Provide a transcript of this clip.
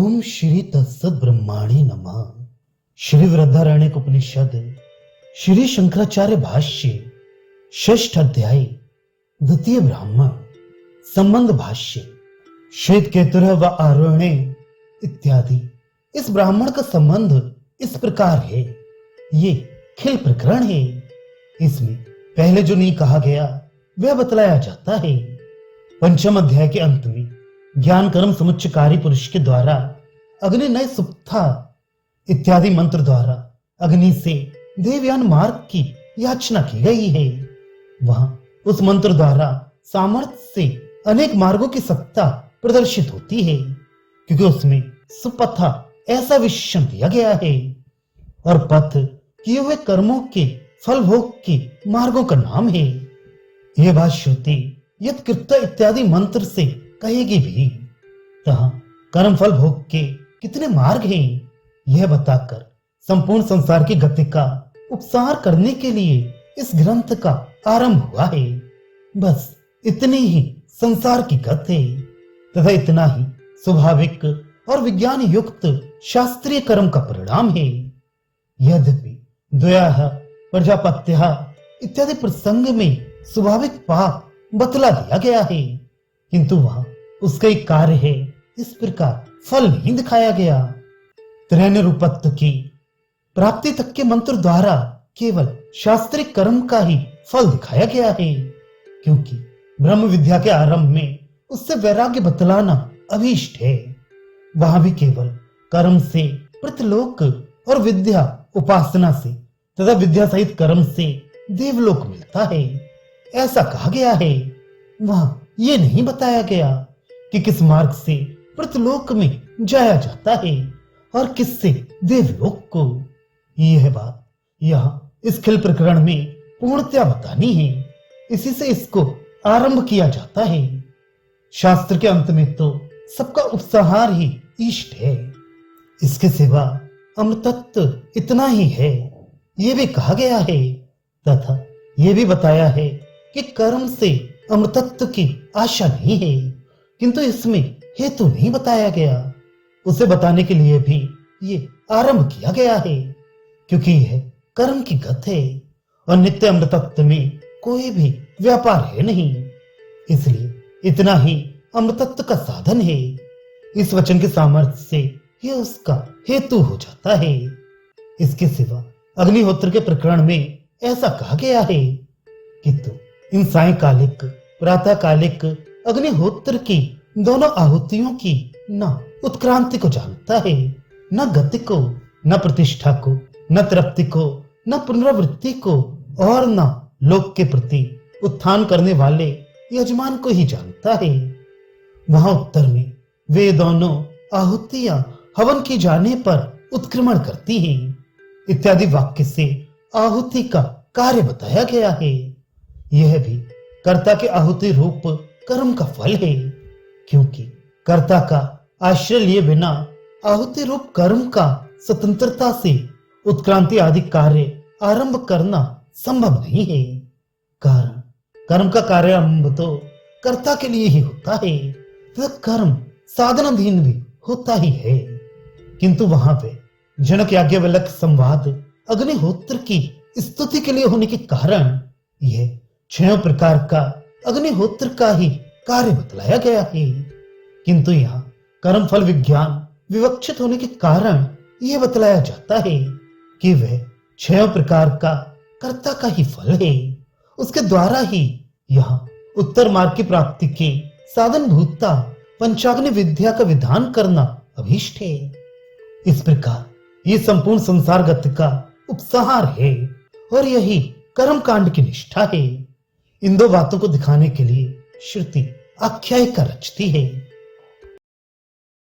ओम श्री तत्सत ब्रह्माणे नमः। श्री वृद्धारण्यक उपनिषद श्री शंकराचार्य भाष्य षष्ठ अध्याय द्वितीय ब्राह्मण संबंध भाष्य श्वेत केतुर व आरोहणे इत्यादि। इस ब्राह्मण का संबंध इस प्रकार है। ये खिल प्रकरण है। इसमें पहले जो नहीं कहा गया वह बतलाया जाता है। पंचम अध्याय के अंत में ज्ञान कर्म समुच्चयकारी पुरुष के द्वारा अग्नि नय सुप्ता इत्यादि मंत्र द्वारा अग्नि से देवयान मार्ग की याचना की गई है। वहां उस मंत्र द्वारा सामर्थ्य से अनेक मार्गों की सत्ता प्रदर्शित होती है, क्योंकि उसमें सुपथा ऐसा विशेषण दिया गया है और पथ किए हुए कर्मों के फल भोग के मार्गों का नाम है। यह बात श्रुति यत्कृत इत्यादि मंत्र से कहेगी भी। तहां कर्म फल भोग के कितने मार्ग हैं, यह बताकर संपूर्ण संसार की गति का उपसार करने के लिए इस ग्रंथ का आरंभ हुआ है। बस इतनी ही संसार की गति है तथा इतना ही स्वाभाविक और विज्ञान युक्त शास्त्रीय कर्म का परिणाम है। यद्यपि द्वयः प्रजापत्य इत्यादि प्रसंग में स्वाभाविक पाप बतला दिया गया है, किंतु वहां उसका एक कार्य है, इस प्रकार फल नहीं दिखाया गया। त्रैण रूपत्व की प्राप्ति तक के मंत्र द्वारा केवल शास्त्रीय कर्म का ही फल दिखाया गया है, क्योंकि ब्रह्म विद्या के आरंभ में उससे वैराग्य बतलाना अभीष्ट है। वहां भी केवल कर्म से पृथलोक और विद्या उपासना से तथा विद्या सहित कर्म से देवलोक मिलता है, ऐसा कहा गया है। वहां यह नहीं बताया गया कि किस मार्ग से पृथलोक में जाया जाता है और किससे देवलोक को। यह बात यहां इस खिल प्रकरण में पूर्णतया बतानी है, इसी से इसको आरंभ किया जाता है। शास्त्र के अंत में तो सबका उपसंहार ही इष्ट है। इसके सिवा अमृतत्व इतना ही है, यह भी कहा गया है तथा यह भी बताया है कि कर्म से अमृतत्व की आशा नहीं है, किंतु इसमें हेतु नहीं बताया गया। उसे बताने के लिए भी ये आरंभ किया गया है, क्योंकि यह कर्म की गत है और नित्य अमृतत्व में कोई भी व्यापार है नहीं, इसलिए इतना ही अमृतत्व का साधन है। इस वचन के सामर्थ्य से यह उसका हेतु हो जाता है। इसके सिवा अग्निहोत्र के प्रकरण में ऐसा कहा गया है, किंतु इन सायकालिक प्रातःकालिक अग्निहोत्र की दोनों आहुतियों की न उत्क्रांति को जानता है, न गति को, न प्रतिष्ठा को, न तृप्ति को, न पुनरावृत्ति को और न लोक के प्रति उत्थान करने वाले यजमान को ही जानता है। वहां उत्तर में वे दोनों आहुतियां हवन की जाने पर उत्क्रमण करती हैं इत्यादि वाक्य से आहुति का कार्य बताया गया है। यह भी कर्ता के आहुति रूप कर्म का फल है, क्योंकि कर्ता का आश्रय लिए बिना आहुति रूप कर्म का स्वतंत्रता से उत्क्रांति आदि कार्य आरंभ करना संभव नहीं है। कारण कर्म का कार्य आरंभ तो कर्ता के लिए ही होता है तथा कर्म साधनाधीन भी होता ही है, किंतु वहां पे जनक याज्ञवल्क्य संवाद अग्निहोत्र की स्तुति के लिए होने के कारण यह 6 प्रकार का अग्निहोत्र का ही कार्य बतलाया गया है, किंतु यहाँ कर्म फल विज्ञान विवक्षित होने के कारण यह बतलाया जाता है कि वह 6 प्रकार का कर्ता का ही फल है। उसके द्वारा ही यहाँ उत्तर मार्ग की प्राप्ति के साधन भूतता पंचाग्नि विद्या का विधान करना अभीष्ट है। इस प्रकार ये संपूर्ण संसार गति का उपसंहार है और यही कर्म कांड की निष्ठा है। इन दो बातों को दिखाने के लिए श्रुति आख्यायिका रचती है।